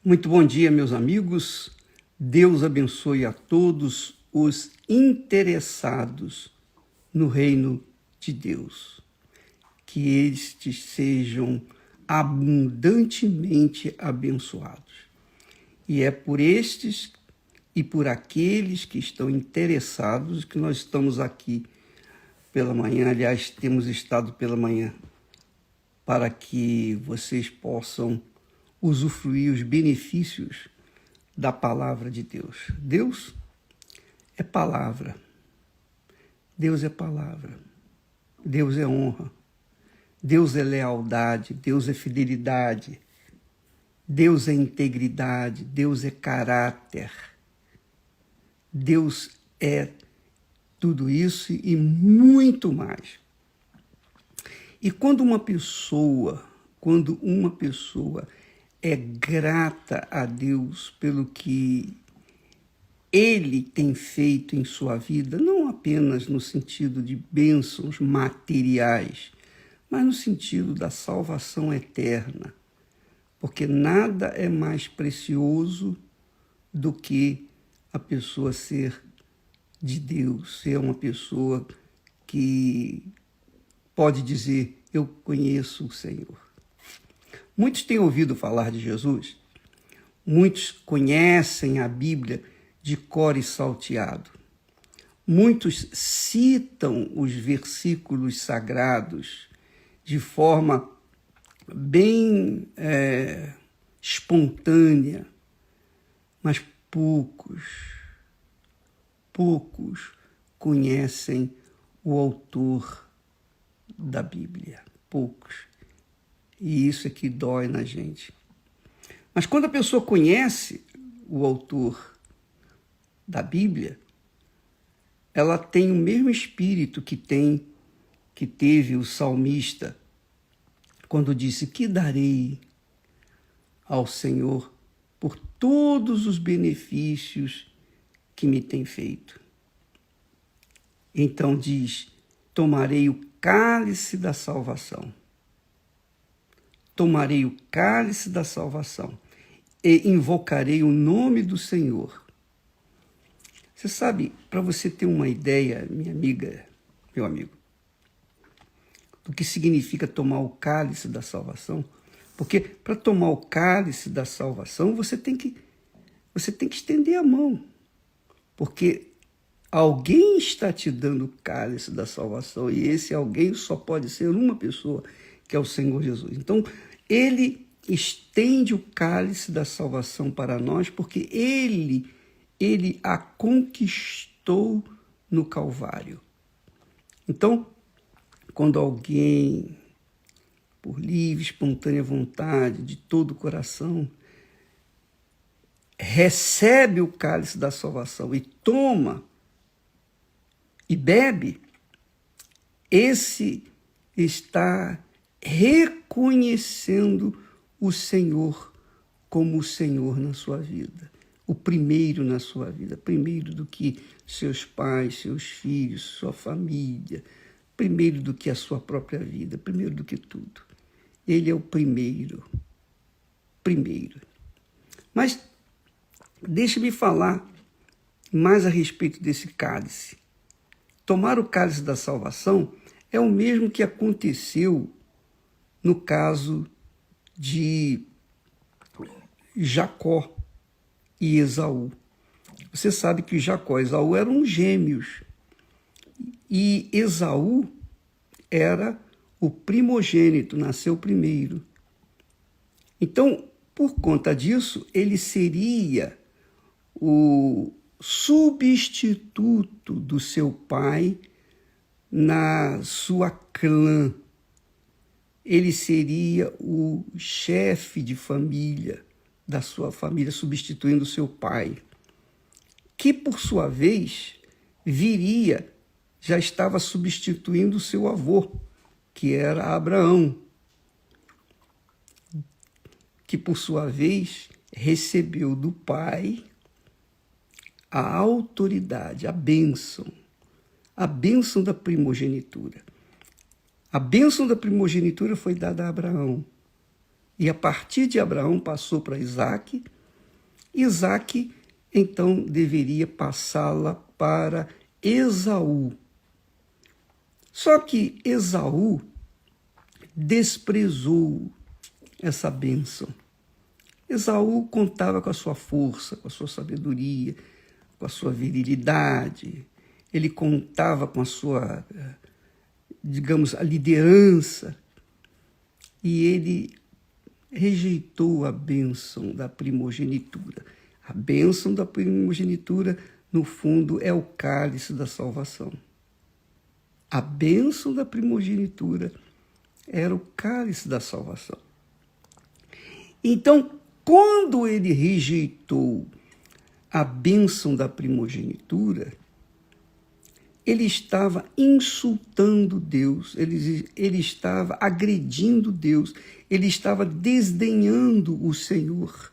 Muito bom dia, meus amigos. Deus abençoe a todos os interessados no reino de Deus. Que estes sejam abundantemente abençoados. E é por estes e por aqueles que estão interessados que nós estamos aqui pela manhã. Aliás, temos estado pela manhã para que vocês possam usufruir os benefícios da palavra de Deus. Deus é palavra. Deus é palavra. Deus é honra. Deus é lealdade. Deus é fidelidade. Deus é integridade. Deus é caráter. Deus é tudo isso e muito mais. E quando uma pessoa é grata a Deus pelo que Ele tem feito em sua vida, não apenas no sentido de bênçãos materiais, mas no sentido da salvação eterna, porque nada é mais precioso do que a pessoa ser de Deus, ser uma pessoa que pode dizer, eu conheço o Senhor. Muitos têm ouvido falar de Jesus, muitos conhecem a Bíblia de cor e salteado, muitos citam os versículos sagrados de forma bem espontânea, mas poucos conhecem o autor da Bíblia, poucos. E isso é que dói na gente. Mas quando a pessoa conhece o autor da Bíblia, ela tem o mesmo espírito que teve o salmista, quando disse, que darei ao Senhor por todos os benefícios que me tem feito. Então diz, tomarei o cálice da salvação. Tomarei o cálice da salvação e invocarei o nome do Senhor. Você sabe, para você ter uma ideia, minha amiga, meu amigo, do que significa tomar o cálice da salvação, porque para tomar o cálice da salvação, você tem que estender a mão, porque alguém está te dando o cálice da salvação e esse alguém só pode ser uma pessoa, que é o Senhor Jesus. Então, ele estende o cálice da salvação para nós, porque ele a conquistou no Calvário. Então, quando alguém, por livre, espontânea vontade, de todo o coração, recebe o cálice da salvação e toma e bebe, esse está reconhecendo o Senhor como o Senhor na sua vida, o primeiro na sua vida, primeiro do que seus pais, seus filhos, sua família, primeiro do que a sua própria vida, primeiro do que tudo. Ele é o primeiro. Mas deixe-me falar mais a respeito desse cálice. Tomar o cálice da salvação é o mesmo que aconteceu no caso de Jacó e Esaú. Você sabe que Jacó e Esaú eram gêmeos. E Esaú era o primogênito, nasceu primeiro. Então, por conta disso, ele seria o substituto do seu pai na sua clã. Ele seria o chefe de família da sua família, substituindo seu pai, que, por sua vez, já estava substituindo seu avô, que era Abraão, que, por sua vez, recebeu do pai a autoridade, a bênção da primogenitura. A bênção da primogenitura foi dada a Abraão. E a partir de Abraão passou para Isaac, Isaque, então, deveria passá-la para Esaú. Só que Esaú desprezou essa bênção. Esaú contava com a sua força, com a sua sabedoria, com a sua virilidade. Ele contava com a sua, digamos, a liderança. E ele rejeitou a bênção da primogenitura. A bênção da primogenitura, no fundo, é o cálice da salvação. A bênção da primogenitura era o cálice da salvação. Então, quando ele rejeitou a bênção da primogenitura, ele estava insultando Deus, ele estava agredindo Deus, ele estava desdenhando o Senhor,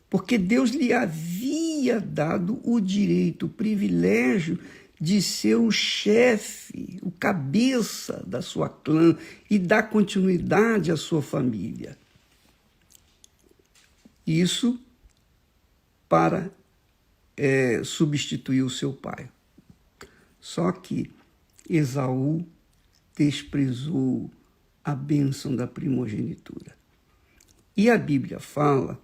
porque Deus lhe havia dado o direito, o privilégio de ser o chefe, o cabeça da sua clã e dar continuidade à sua família. Isso para substituir o seu pai. Só que Esaú desprezou a bênção da primogenitura. E a Bíblia fala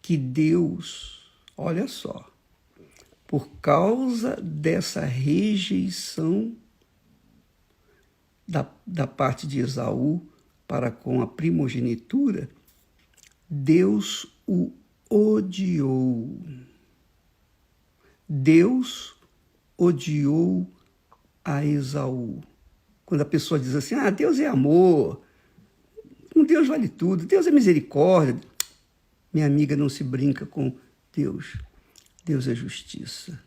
que Deus, olha só, por causa dessa rejeição da parte de Esaú para com a primogenitura, Deus o odiou. Deus odiou a Esaú. Quando a pessoa diz assim, Deus é amor, Deus vale tudo, Deus é misericórdia. Minha amiga, não se brinca com Deus. Deus é justiça.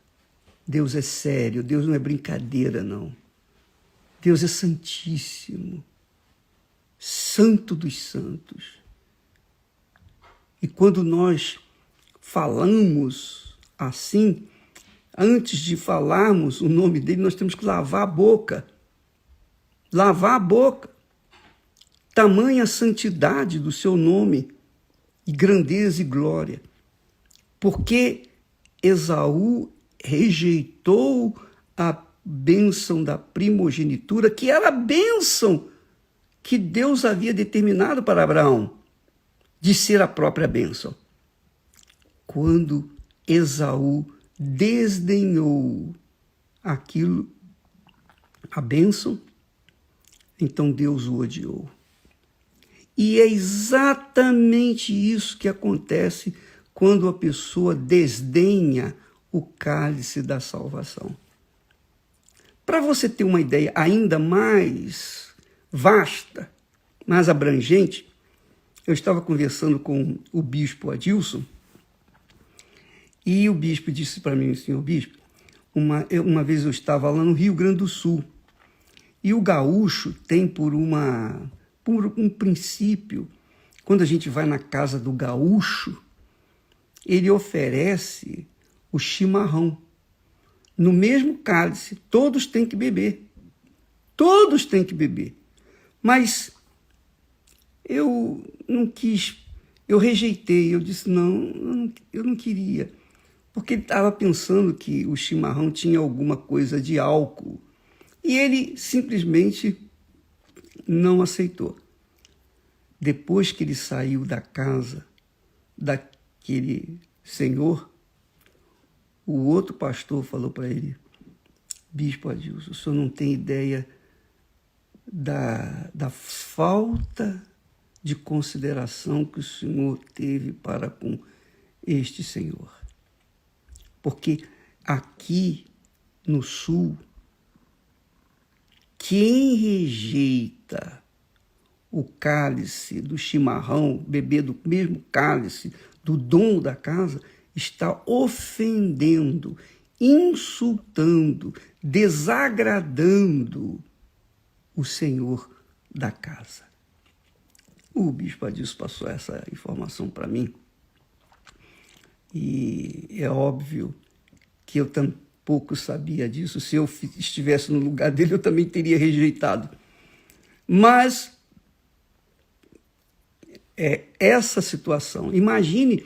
Deus é sério, Deus não é brincadeira, não. Deus é santíssimo, santo dos santos. E quando nós falamos assim, antes de falarmos o nome dele, nós temos que lavar a boca. Lavar a boca. Tamanha santidade do seu nome, e grandeza e glória. Porque Esaú rejeitou a bênção da primogenitura, que era a bênção que Deus havia determinado para Abraão, de ser a própria bênção. Quando Esaú desdenhou aquilo, a bênção, então Deus o odiou. E é exatamente isso que acontece quando a pessoa desdenha o cálice da salvação. Para você ter uma ideia ainda mais vasta, mais abrangente, eu estava conversando com o bispo Adilson, e o bispo disse para mim, senhor bispo, uma vez eu estava lá no Rio Grande do Sul, e o gaúcho tem por um princípio, quando a gente vai na casa do gaúcho, ele oferece o chimarrão. No mesmo cálice, todos têm que beber. Todos têm que beber. Mas eu não quis, eu rejeitei, eu disse, não, eu não queria. Porque ele estava pensando que o chimarrão tinha alguma coisa de álcool. E ele simplesmente não aceitou. Depois que ele saiu da casa daquele senhor, o outro pastor falou para ele, bispo Adilson, o senhor não tem ideia da falta de consideração que o senhor teve para com este senhor. Porque aqui no Sul, quem rejeita o cálice do chimarrão, beber do mesmo cálice do dom da casa, está ofendendo, insultando, desagradando o senhor da casa. O bispo Adilson passou essa informação para mim e é óbvio que eu tampouco sabia disso. Se eu estivesse no lugar dele, eu também teria rejeitado. Mas essa situação, imagine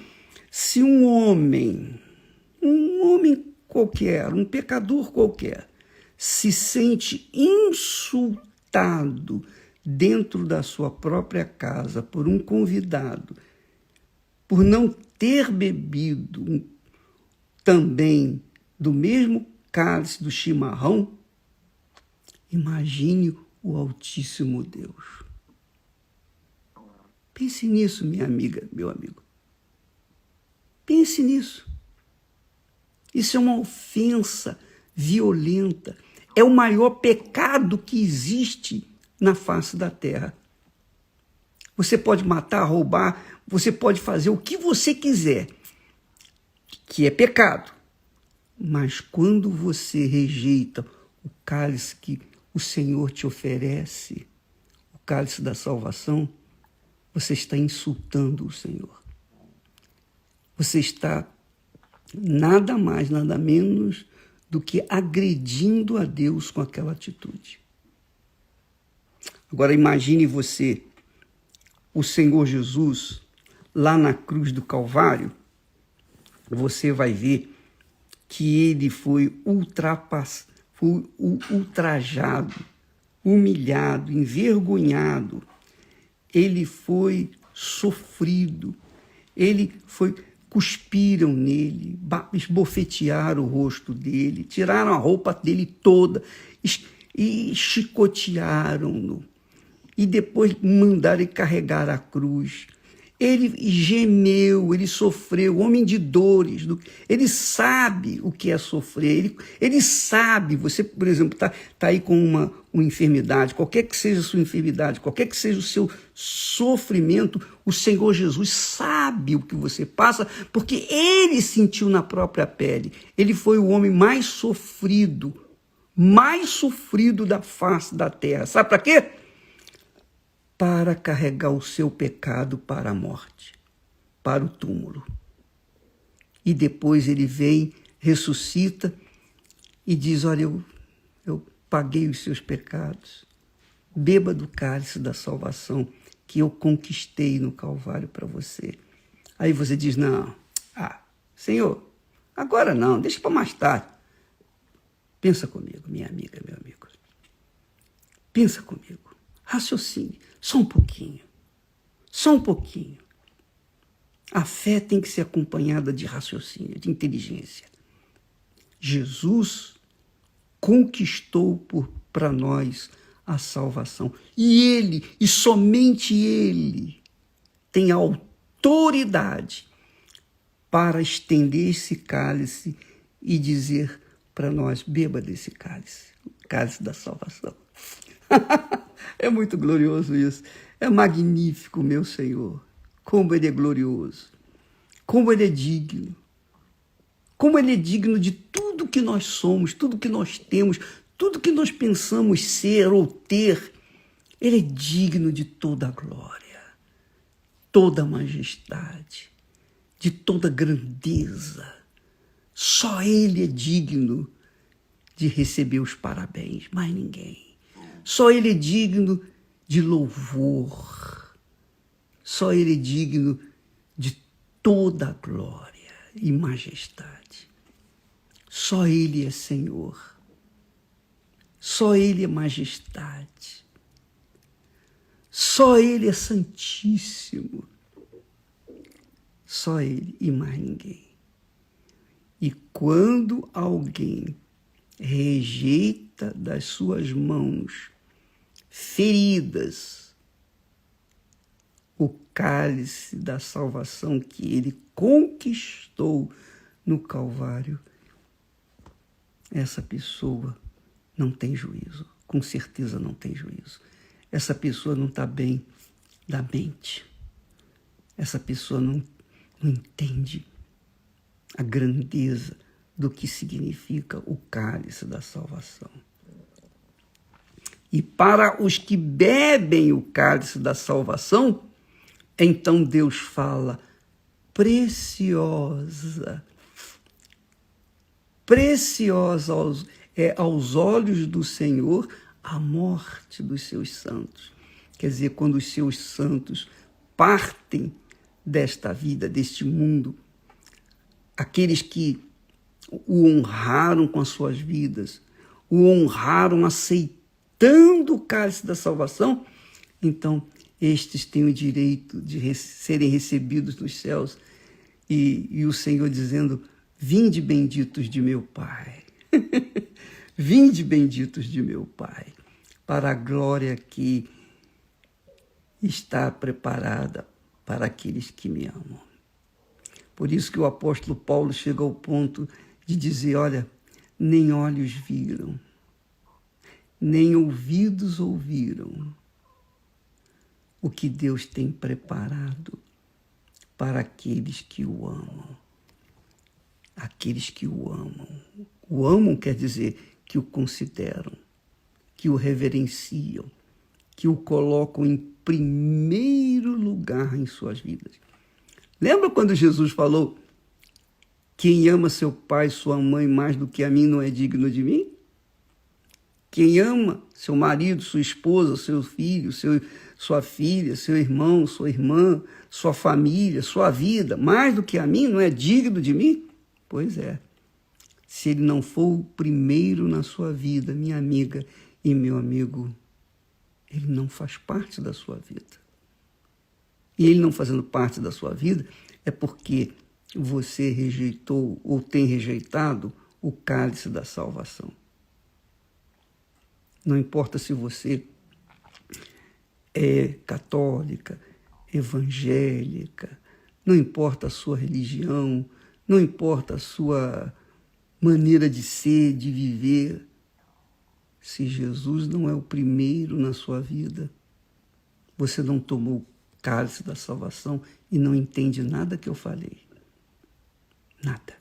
Se um homem qualquer, um pecador qualquer, se sente insultado dentro da sua própria casa por um convidado, por não ter bebido também do mesmo cálice do chimarrão, imagine o Altíssimo Deus. Pense nisso, minha amiga, meu amigo. Pense nisso. Isso é uma ofensa violenta. É o maior pecado que existe na face da terra. Você pode matar, roubar, você pode fazer o que você quiser, que é pecado. Mas quando você rejeita o cálice que o Senhor te oferece, o cálice da salvação, você está insultando o Senhor. Você está nada mais, nada menos do que agredindo a Deus com aquela atitude. Agora imagine você, o Senhor Jesus, lá na cruz do Calvário, você vai ver que ele foi ultrajado, humilhado, envergonhado. Ele foi sofrido, cuspiram nele, esbofetearam o rosto dele, tiraram a roupa dele toda e chicotearam-no. E depois mandaram ele carregar a cruz. Ele gemeu, ele sofreu, homem de dores. Ele sabe o que é sofrer. Ele sabe, você, por exemplo, tá aí com uma enfermidade, qualquer que seja a sua enfermidade, qualquer que seja o seu sofrimento, o Senhor Jesus sabe o que você passa, porque ele sentiu na própria pele. Ele foi o homem mais sofrido da face da terra. Sabe para quê? Para carregar o seu pecado para a morte, para o túmulo. E depois ele vem, ressuscita e diz, olha, eu paguei os seus pecados, beba do cálice da salvação que eu conquistei no Calvário para você. Aí você diz, não, Senhor, agora não, deixa para mais tarde. Pensa comigo, minha amiga, meu amigo. Pensa comigo, raciocine. Só um pouquinho. A fé tem que ser acompanhada de raciocínio, de inteligência. Jesus conquistou para nós a salvação. E ele, e somente ele, tem a autoridade para estender esse cálice e dizer para nós, beba desse cálice, o cálice da salvação. É muito glorioso isso. É magnífico, meu Senhor. Como Ele é glorioso. Como Ele é digno. Como Ele é digno de tudo que nós somos, tudo que nós temos, tudo que nós pensamos ser ou ter. Ele é digno de toda a glória, toda a majestade, de toda a grandeza. Só Ele é digno de receber os parabéns, mais ninguém. Só Ele é digno de louvor. Só Ele é digno de toda a glória e majestade. Só Ele é Senhor. Só Ele é majestade. Só Ele é santíssimo. Só Ele e mais ninguém. E quando alguém rejeita das suas mãos feridas o cálice da salvação que ele conquistou no Calvário, essa pessoa não tem juízo, com certeza não tem juízo. Essa pessoa não está bem da mente. Essa pessoa não entende a grandeza do que significa o cálice da salvação. E para os que bebem o cálice da salvação, então Deus fala, preciosa aos olhos do Senhor a morte dos seus santos. Quer dizer, quando os seus santos partem desta vida, deste mundo, aqueles que o honraram com as suas vidas, o honraram aceitando o cálice da salvação, então estes têm o direito de serem recebidos nos céus. E o Senhor dizendo: vinde benditos de meu Pai, vinde benditos de meu Pai, para a glória que está preparada para aqueles que me amam. Por isso que o apóstolo Paulo chega ao ponto de dizer: olha, nem olhos viram, nem ouvidos ouviram o que Deus tem preparado para aqueles que o amam. Aqueles que o amam. O amam quer dizer que o consideram, que o reverenciam, que o colocam em primeiro lugar em suas vidas. Lembra quando Jesus falou: quem ama seu pai e sua mãe mais do que a mim não é digno de mim? Quem ama seu marido, sua esposa, seu filho, sua filha, seu irmão, sua irmã, sua família, sua vida, mais do que a mim, não é digno de mim? Pois é. Se ele não for o primeiro na sua vida, minha amiga e meu amigo, ele não faz parte da sua vida. E ele não fazendo parte da sua vida é porque você rejeitou ou tem rejeitado o cálice da salvação. Não importa se você é católica, evangélica, não importa a sua religião, não importa a sua maneira de ser, de viver. Se Jesus não é o primeiro na sua vida, você não tomou o cálice da salvação e não entende nada que eu falei. Nada.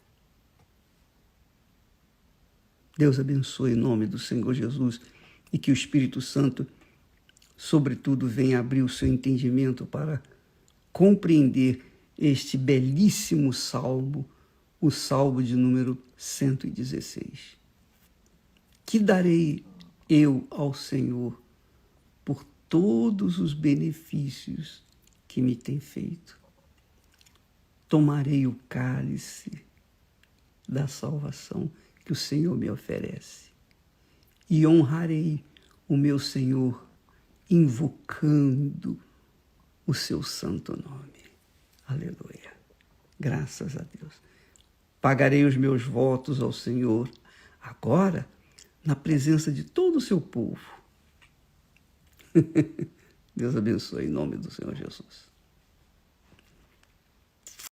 Deus abençoe em nome do Senhor Jesus e que o Espírito Santo, sobretudo, venha abrir o seu entendimento para compreender este belíssimo salmo, o salmo de número 116. Que darei eu ao Senhor por todos os benefícios que me tem feito? Tomarei o cálice da salvação que o Senhor me oferece e honrarei o meu Senhor invocando o seu santo nome. Aleluia. Graças a Deus. Pagarei os meus votos ao Senhor agora na presença de todo o seu povo. Deus abençoe em nome do Senhor Jesus.